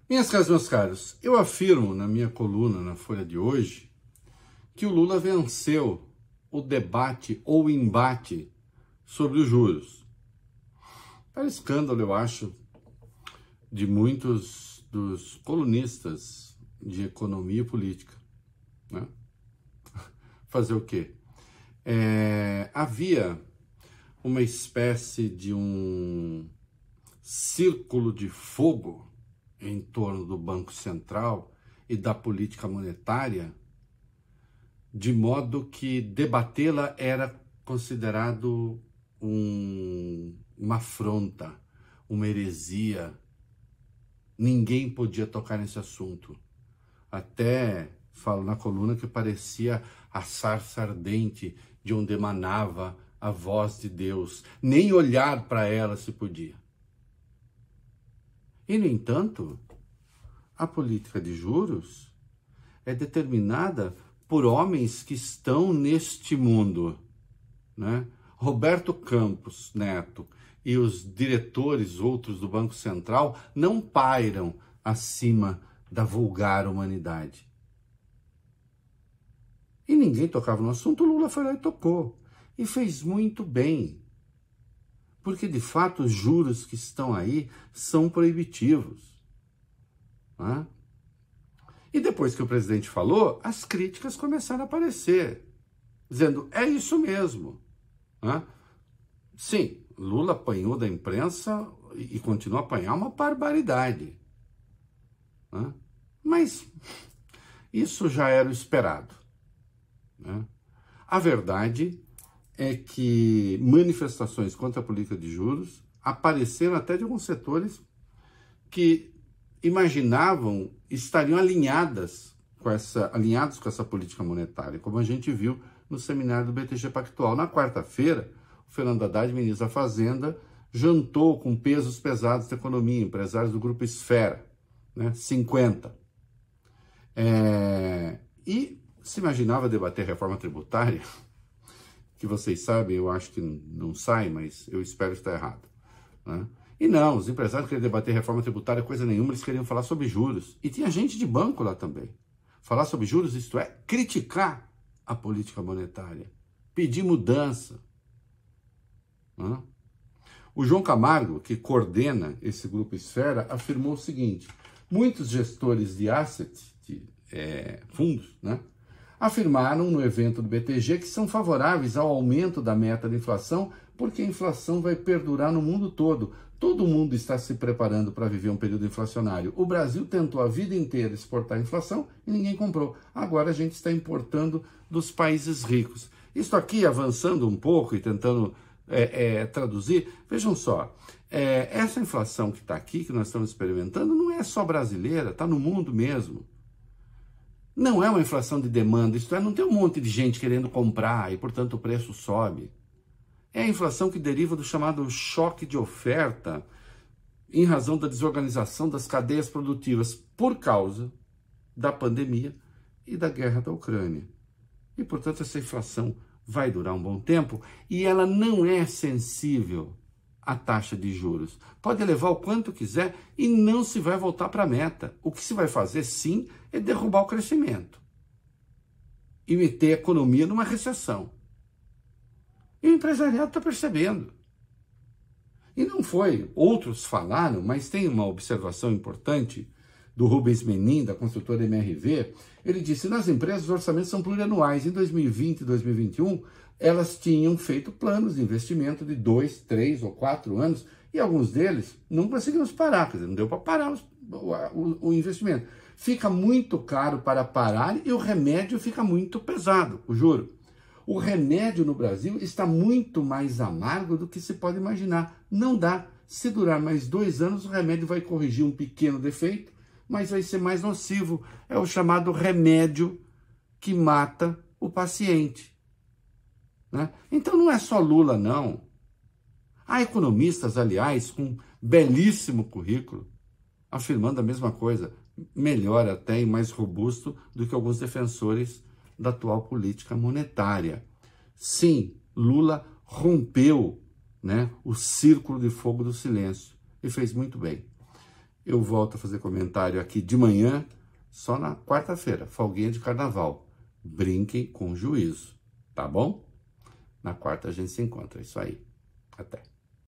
Minhas caras, meus caros, eu afirmo na minha coluna na Folha de hoje que o Lula venceu o debate ou embate sobre os juros. Para escândalo, eu acho, de muitos dos colunistas de economia e política, né? Fazer o quê? Havia uma espécie de um círculo de fogo em torno do Banco Central e da política monetária, de modo que debatê-la era considerado uma afronta, uma heresia. Ninguém podia tocar nesse assunto. Até falo na coluna que parecia a sarça ardente de onde emanava a voz de Deus. Nem olhar para ela se podia. E, no entanto, a política de juros é determinada por homens que estão neste mundo, né? Roberto Campos Neto e os diretores outros do Banco Central não pairam acima da vulgar humanidade. E ninguém tocava no assunto, o Lula foi lá e tocou. E fez muito bem. Porque, de fato, os juros que estão aí são proibitivos. Né? E depois que o presidente falou, as críticas começaram a aparecer, dizendo, é isso mesmo. Né? Sim, Lula apanhou da imprensa e continua a apanhar uma barbaridade. Né? Mas isso já era o esperado. Né? A verdade é que manifestações contra a política de juros apareceram até de alguns setores que imaginavam estariam alinhados com essa política monetária, como a gente viu no seminário do BTG Pactual. Na quarta-feira, o Fernando Haddad, ministro da Fazenda, jantou com pesos pesados da economia, empresários do Grupo Esfera, né, 50. E se imaginava debater reforma tributária, que vocês sabem, eu acho que não sai, mas eu espero estar errado. Né? E não, os empresários queriam debater reforma tributária, coisa nenhuma, eles queriam falar sobre juros. E tinha gente de banco lá também. Falar sobre juros, isto é, criticar a política monetária, pedir mudança. Né? O João Camargo, que coordena esse Grupo Esfera, afirmou o seguinte, muitos gestores de assets, de fundos, né? Afirmaram no evento do BTG que são favoráveis ao aumento da meta da inflação, porque a inflação vai perdurar no mundo todo. Todo mundo está se preparando para viver um período inflacionário. O Brasil tentou a vida inteira exportar a inflação e ninguém comprou. Agora a gente está importando dos países ricos. Isso aqui, avançando um pouco e tentando traduzir, vejam só, essa inflação que está aqui, que nós estamos experimentando, não é só brasileira, está no mundo mesmo. Não é uma inflação de demanda, isto é, não tem um monte de gente querendo comprar e, portanto, o preço sobe. É a inflação que deriva do chamado choque de oferta em razão da desorganização das cadeias produtivas por causa da pandemia e da guerra da Ucrânia. E, portanto, essa inflação vai durar um bom tempo e ela não é sensível à taxa de juros. Pode elevar o quanto quiser e não se vai voltar para a meta. O que se vai fazer, sim, é derrubar o crescimento e meter a economia numa recessão. E o empresariado está percebendo. E não foi, outros falaram, mas tem uma observação importante do Rubens Menin, da construtora MRV. Ele disse, nas empresas os orçamentos são plurianuais. Em 2020 e 2021, elas tinham feito planos de investimento de 2, 3 ou 4 anos, e alguns deles não conseguimos parar, quer dizer, não deu para parar o investimento. Fica muito caro para parar e o remédio fica muito pesado, o juro. O remédio no Brasil está muito mais amargo do que se pode imaginar. Não dá. Se durar mais 2 anos, o remédio vai corrigir um pequeno defeito, mas vai ser mais nocivo. É o chamado remédio que mata o paciente. Né? Então não é só Lula, não. Há economistas, aliás, com belíssimo currículo, afirmando a mesma coisa, melhor até e mais robusto do que alguns defensores da atual política monetária. Sim, Lula rompeu, né, o círculo de fogo do silêncio e fez muito bem. Eu volto a fazer comentário aqui de manhã, só na quarta-feira, folguinha de carnaval. Brinquem com juízo, tá bom? Na quarta a gente se encontra, é isso aí. Até.